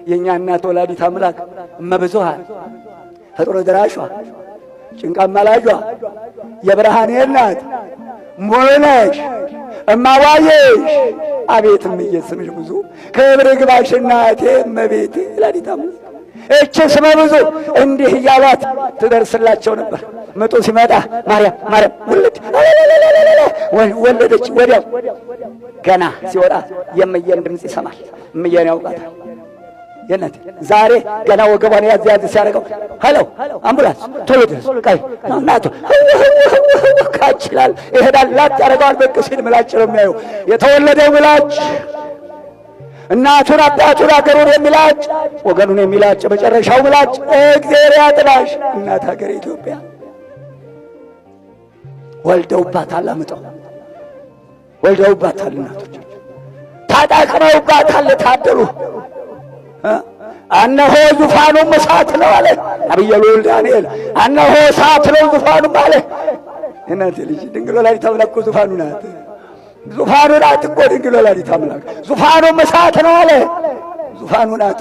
የኛ እናት ወላዲት አምላክ እመብዙኃን ፈጥሮ ደራሿ ጭንቃ አማላጇ የብርሃኔ እናት ሞነሽ እማዋየሽ አቤት እምዬ ስምሽ ብዙ ክብር ይግባሽ እናቴ እመቤቴ ወላዲት አምላክ። እቺ ስመ ብዙ እንዲህ እያሏት ትደርስላቸው ነበር። ምጡ ሲመጣ ማርያም ማርያም ወለደች። ወዲያው ገና ሲወጣ የእምዬን ድምፅ ይሰማል። እምዬን ያውቃታል። የእናቴ ዛሬ ገና ወገቧን ያዝ ያዝ ሲያደርገው ሄሎ አምቡላንስ ቶሎ ድረስ ቀይ እናቱ ካችላል ይሄዳል። ላጥ ያደርገዋል። በቅ ሲል ምላጭ ነው የሚያየው። የተወለደው ምላጭ እናቱን አባቱን አገሩን የሚላጭ ወገኑን የሚላጭ መጨረሻው ምላጭ እግዚአብሔር ያጥናሽ እናት ሀገር ኢትዮጵያ። ወልደውባታል፣ አምጠው ወልደውባታል። እናቶች ታጣቅመውባታል። ታደሉ እነሆ ዙፋኑም እሳት ነው አለ ነቢየ ልዑል ዳንኤል። እነሆ እሳት ነው ዙፋኑም አለ። እናቴ ልጅ ድንግል ወላዲተ አምላክ ዙፋኑ ናት። ዙፋኑ ናት እኮ ድንግል ወላዲተ አምላክ። ዙፋኑም እሳት ነው አለ። ዙፋኑ ናት።